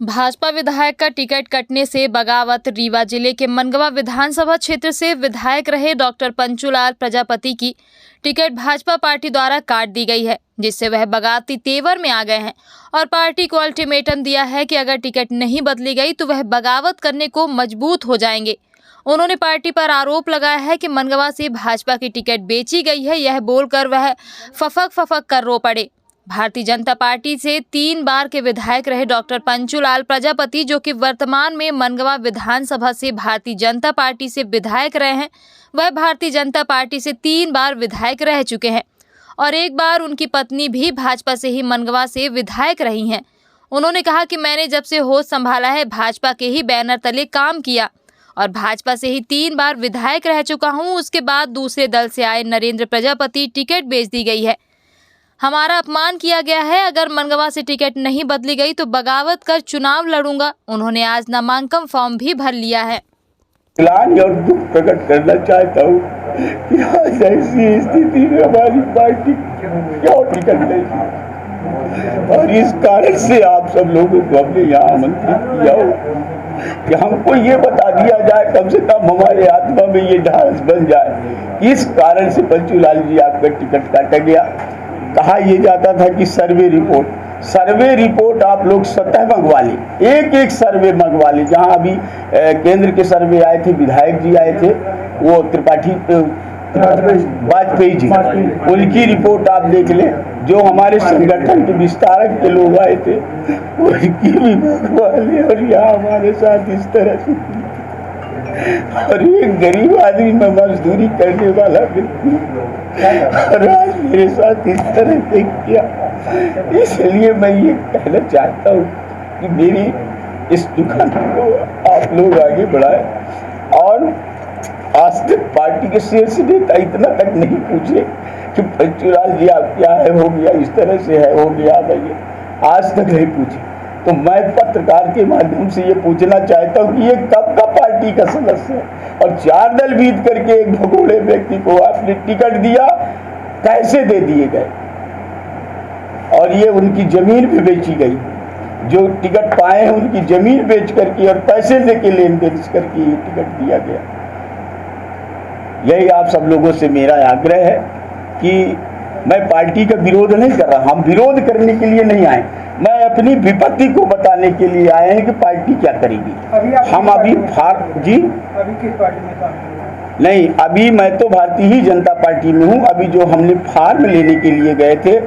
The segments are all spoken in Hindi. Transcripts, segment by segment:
भाजपा विधायक का टिकट कटने से बगावत। रीवा जिले के मनगवा विधानसभा क्षेत्र से विधायक रहे डॉक्टर पंचूलाल प्रजापति की टिकट भाजपा पार्टी द्वारा काट दी गई है, जिससे वह बगावती तेवर में आ गए हैं और पार्टी को अल्टीमेटम दिया है कि अगर टिकट नहीं बदली गई तो वह बगावत करने को मजबूत हो जाएंगे। उन्होंने पार्टी पर आरोप लगाया है कि मनगवा से भाजपा की टिकट बेची गई है। यह बोलकर वह फफक कर रो पड़े। भारतीय जनता पार्टी से 3 बार के विधायक रहे डॉक्टर पंचूलाल प्रजापति, जो कि वर्तमान में मनगवा विधानसभा से भारतीय जनता पार्टी से विधायक रहे हैं, वह भारतीय जनता पार्टी से 3 बार विधायक रह चुके हैं और एक बार उनकी पत्नी भी भाजपा से ही मनगवा से विधायक रही हैं। उन्होंने कहा कि मैंने जब से होश संभाला है भाजपा के ही बैनर तले काम किया और भाजपा से ही 3 बार विधायक रह चुका हूं। उसके बाद दूसरे दल से आए नरेंद्र प्रजापति टिकट बेच दी गई है। हमारा अपमान किया गया है। अगर मनगवा से टिकट नहीं बदली गई तो बगावत कर चुनाव लड़ूंगा। उन्होंने आज नामांकन फॉर्म भी भर लिया है। ग्लानि और दुख प्रकट करना चाहता हूँ कि आज ऐसी स्थिति में हमारी पार्टी क्यों टिकट नहीं, और इस कारण से आप सब लोगों को हमने यहाँ आमंत्रित किया हो कि हमको ये बता दिया जाए, कम से कम हमारे आत्मा में ये ढांढस बन जाए। इस कारण से पंचूलाल जी आपका टिकट काटा गया। कहा यह जाता था कि सर्वे रिपोर्ट आप लोग स्वतः मंगवा ले, एक सर्वे मंगवा ले। जहां अभी केंद्र के सर्वे आए थे, विधायक जी आए थे, वो त्रिपाठी वाजपेयी जी, उनकी रिपोर्ट आप देख ले। जो हमारे संगठन के विस्तारक के लोग आए थे उनकी भी मंगवा ले। और यहाँ हमारे साथ इस तरह से, और एक गरीब आदमी में मजदूरी करने वाला व्यक्ति और आज मेरे साथ इस तरह से किया। इसलिए मैं ये कहना चाहता हूँ कि मेरी इस दुकान को आप लोग आगे बढ़ाए। और आज तक पार्टी के शीर्ष नेता इतना तक नहीं पूछे कि पंचूलाल जी आप क्या है, हो गया, इस तरह से है, हो गया भैया, आज तक नहीं पूछे। तो मैं पत्रकार के माध्यम से ये पूछना चाहता हूँ कि ये कब का पार्टी का सदस्य है, और 4 दल बीत करके एक भगोड़े व्यक्ति को आपने टिकट दिया, कैसे दे दिए गए। और ये उनकी जमीन भी बेची गई, जो टिकट पाए हैं उनकी जमीन बेच करके और पैसे दे के लेन देन करके ये टिकट दिया गया। यही आप सब लोगों से मेरा आग्रह है कि मैं पार्टी का विरोध नहीं कर रहा, हम विरोध करने के लिए नहीं आए, मैं अपनी विपत्ति को बताने के लिए आए हैं कि पार्टी क्या करेगी। हम अभी किस पार्टी में नहीं, अभी मैं तो भारतीय ही जनता पार्टी में हूँ। अभी जो हमने फार्म लेने के लिए गए थे,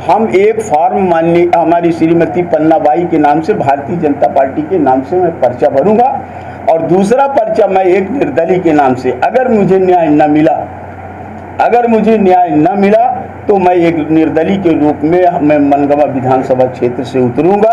हम एक फार्म माननीय हमारी श्रीमती पन्नाबाई के नाम से, भारतीय जनता पार्टी के नाम से मैं पर्चा भरूंगा, और दूसरा पर्चा मैं एक निर्दलीय के नाम से, अगर मुझे न्याय न मिला तो मैं एक निर्दलीय के रूप में मैं मनगवा विधानसभा क्षेत्र से उतरूंगा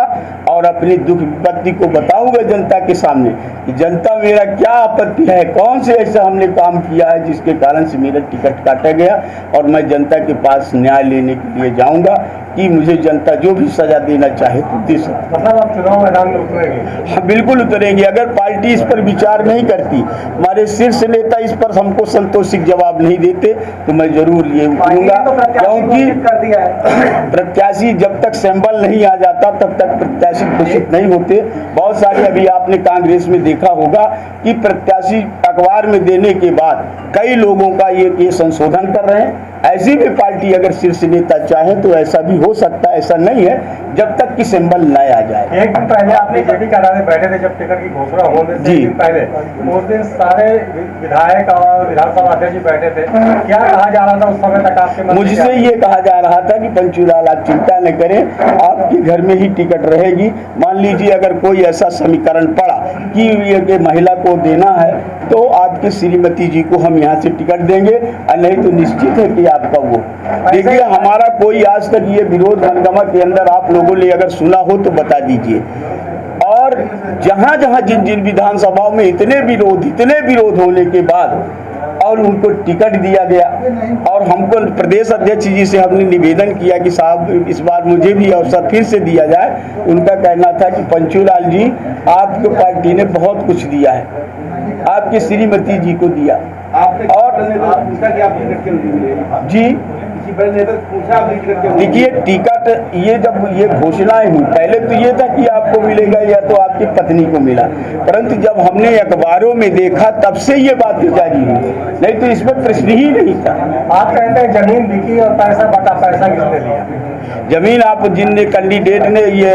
और अपनी दुख विपत्ति को बताऊंगा जनता के सामने कि जनता मेरा क्या आपत्ति है, कौन से ऐसा हमने काम किया है जिसके कारण से मेरा टिकट काटा गया। और मैं जनता के पास न्याय लेने के लिए जाऊंगा कि मुझे जनता जो भी सजा देना चाहे तो दे सकती। मतलब आप चुनाव मैदान में उतरेंगे? हाँ, बिल्कुल उतरेंगे। अगर पार्टी इस पर विचार नहीं करती, हमारे शीर्ष नेता इस पर हमको संतोषिक जवाब नहीं देते, तो मैं जरूर ये उतरूंगा। क्योंकि प्रत्याशी जब तक सैंपल नहीं आ जाता तब तक प्रत्याशी घोषित नहीं होते। बहुत सारे, अभी आपने कांग्रेस में देखा होगा कि प्रत्याशी अखबार में देने के बाद कई लोगों का ये संशोधन कर रहे हैं। ऐसी भी पार्टी अगर शीर्ष नेता चाहे तो ऐसा भी हो सकता है, ऐसा नहीं है जब तक कि सिंबल न आ जाए। एक दिन पहले आपने जेडी कार्यालय में बैठे थे जब टिकट की घोषणा होने से एक दिन पहले, उस दिन सारे विधायक और विधानसभा अध्यक्ष बैठे थे। क्या कहा जा रहा था उस समय तक आपके मन में? मुझसे ये कहा जा रहा था कि पंचूलाल आप चिंता न करें, आपके घर में ही टिकट रहेगी। मान लीजिए अगर कोई ऐसा समीकरण पड़ा कि ये महिला को देना है तो आपके श्रीमती जी को हम यहाँ से टिकट देंगे, और नहीं तो निश्चित है कि आपका वो। देखिए, हमारा कोई आज तक ये विरोध मनगवा के अंदर आप लोगों ने अगर सुना हो तो बता दीजिए। और जहाँ जहाँ जिन विधानसभाओं में इतने विरोध होने के बाद और उनको टिकट दिया गया, और हमको प्रदेश अध्यक्ष जी से हमने निवेदन किया कि साहब इस बार मुझे भी अवसर फिर से दिया जाए। उनका कहना था कि पंचूलाल जी आपको पार्टी ने बहुत कुछ दिया है, आपकी श्रीमती जी को दिया। और जी देखिए, टिकट टिकट ये जब ये घोषणाएं हुई, पहले तो ये था कि आपको मिलेगा या तो आपकी पत्नी को मिला, परंतु जब हमने अखबारों में देखा तब से ये बात जारी हुई, नहीं तो इसमें प्रश्न ही नहीं था। आप कहते हैं जमीन बिकी और पैसा बटा, पैसा किसने लिया? जमीन आप जिन कैंडिडेट ने ये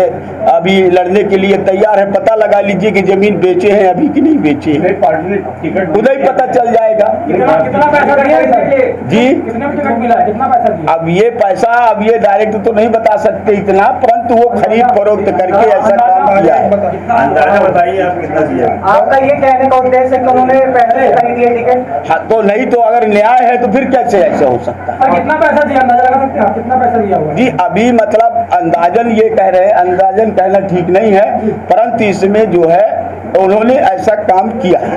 अभी लड़ने के लिए तैयार है, पता लगा लीजिए कि जमीन बेचे हैं अभी कि नहीं बेचे हैं, उधर ही पता चल जाएगा। कितना पैसा दिया जी, कितने टिकट मिला, कितना पैसा दिया? अब ये पैसा अब ये डायरेक्ट तो नहीं बता सकते इतना, परंतु वो खरीद फरोख्त करके ऐसा काम किया है। अंदाजा बताइए आप कितना दिया? आपका ये कहने का उद्देश्य है कि उन्होंने पहले खरीदी है टिकट? हाँ, तो नहीं तो अगर न्याय है तो फिर कैसे ऐसा हो सकता है? कितना पैसा दिया, अंदाजा लगा सकते हैं आप कितना पैसा दिया होगा? जी, अभी मतलब अंदाजन ये कह रहे हैं, अंदाजन कहना ठीक नहीं है, परंतु इसमें जो है उन्होंने ऐसा काम किया है।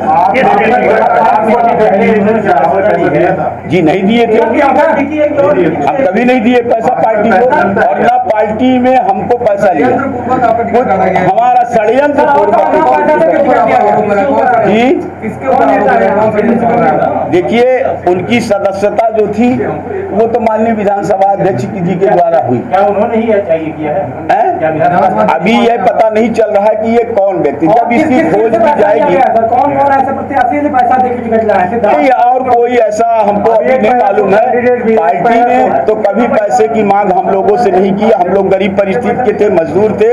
जी नहीं दिए थे, हम कभी नहीं दिए पैसा पार्टी को, और ना पार्टी में हमको पैसा लिया, हमारा षड्यंत्र जी। देखिए, उनकी सदस्यता जो थी वो तो माननीय विधानसभा अध्यक्ष जी के द्वारा हुई। क्या उन्होंने ही चाहिए किया है? अभी यह पता नहीं चल रहा है कि ये कौन व्यक्ति, जब इसकी खोज की जाएगी। कौन कौन ऐसे प्रत्याशी ने पैसा देकर टिकट लाए? नहीं, और कोई ऐसा हमको अभी नहीं मालूम है। पार्टी ने तो कभी पैसे की मांग हम लोगों से नहीं की, हम लोग गरीब परिस्थिति के थे, मजदूर थे,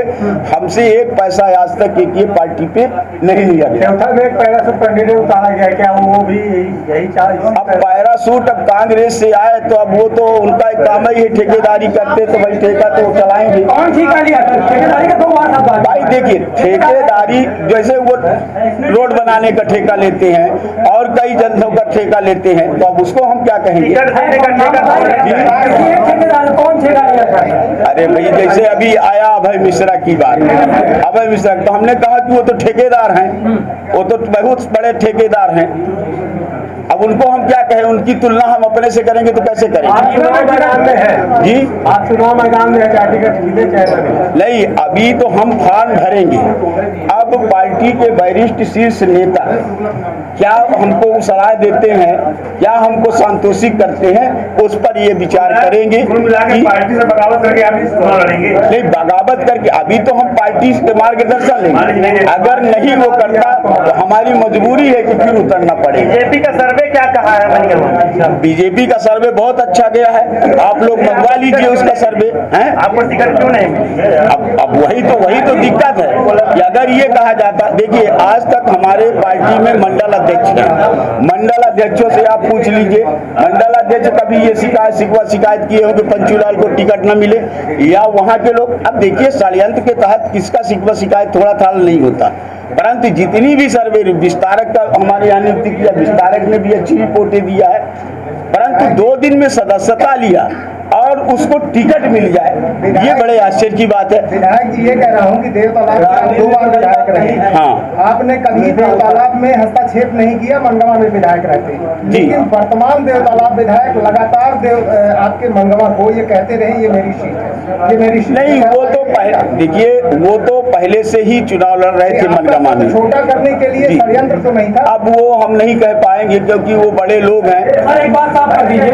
हमसे एक पैसा आज तक एक ये पार्टी पे नहीं लिया गया। एक पैरासूट कैंडिडेट उतारा गया, क्या वो भी यही चाह? अब पैरासूट अब कांग्रेस से आए तो अब वो तो उनका एक काम ही है, ठेकेदारी करते तो भाई ठेका तो चलाएंगे। कौन ठेका लिया? ठेकेदारी का 2 बार भाई देखिए, ठेकेदारी जैसे वो रोड बनाने का ठेका लेते हैं और कई जनों का ठेका लेते हैं, तो अब उसको हम क्या कहेंगे? कौन ठेका लिया? अरे भाई, जैसे अभी आया अभय मिश्रा की बात, अभय मिश्रा तो हमने कहा कि वो तो ठेकेदार हैं, वो तो बहुत बड़े ठेकेदार हैं, अब उनको हम क्या कहें? उनकी तुलना हम अपने से करेंगे तो कैसे करेंगे? आप चुनाव मैदान में हैं जी, आप चुनाव मैदान में क्या टिकट मिले चाहे नहीं, अभी तो हम फॉर्म भरेंगे। अब पार्टी के वरिष्ठ शीर्ष नेता क्या हमको सलाह देते हैं, क्या हमको संतोषित करते हैं, उस पर ये विचार करेंगे। पार्टी से बगावत करके आप चुनाव लड़ेंगे? नहीं, बगावत करके अभी तो हम पार्टी से मार्गदर्शन लेंगे, अगर नहीं वो करता तो हमारी मजबूरी है कि फिर उतरना पड़ेगा। बीजेपी का सर्वे क्या कहा है मनगवा? बीजेपी का सर्वे बहुत अच्छा गया है, आप लोग मंगवा लीजिए उसका सर्वे हैं। आपको टिकट क्यों नहीं मिली? अब वही तो दिक्कत है कि अगर ये कहा जाता, देखिए आज तक हमारे पार्टी में मंडल अध्यक्ष हैं, मंडल अध्यक्षों से आप पूछ लीजिए, मंडल अध्यक्ष कभी ये शिकायत किए हो कि पंचूलाल को टिकट न मिले, या वहाँ के लोग। अब देखिए, षड्यंत्र के तहत किसका शिकायत थोड़ा था नहीं होता, परंतु जितनी भी सर्वे विस्तारक का हमारे यहाँ नियुक्ति किया, विस्तारक ने भी अच्छी रिपोर्टें दिया है, परंतु 2 दिन में सदस्यता लिया और उसको टिकट मिल जाए, ये बड़े आश्चर्य की बात है। विधायक जी, ये कह रहा हूँ कि देव तालाब से आप 2 बार विधायक रहे। हाँ, आपने कभी देव तालाब में हस्तक्षेप नहीं किया, मंगवा में विधायक रहते, लेकिन वर्तमान देव तालाब विधायक लगातार आपके मंगवा को ये कहते रहे ये मेरी सीट है, ये मेरी सीट नहीं, वो तो देखिए, वो तो पहले से ही चुनाव लड़ रहे थे मनगमा में, छोटा करने के लिए षड्यंत्र तो नहीं था। अब वो हम नहीं कह पाएंगे क्योंकि वो बड़े लोग हैं। सर, एक बात साफ कर दीजिए,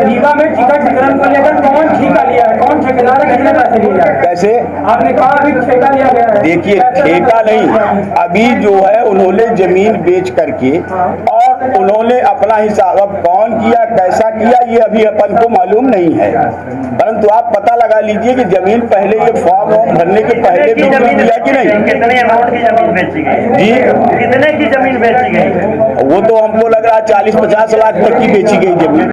रीवा में टिकट वितरण को लेकर कौन ठेका लिया है, कौन ठेकेदार है, कितने पैसे लिए हैं? कैसे? आपने कहा अभी ठेका लिया गया है। देखिए, ठेका नहीं, अभी जो है उन्होंने जमीन बेच करके और उन्होंने अपना हिसाब, अब कौन किया कैसा किया ये अभी अपन को मालूम नहीं है, परंतु आप पता लगा लीजिए कि जमीन पहले ये फॉर्म भरने के पहले भी दिया कि नहीं। कितने अमाउंट की जमीन बेची गई जी, कितने की जमीन बेची गई? वो तो हमको लग रहा है 40-50 लाख तक की बेची गई जमीन।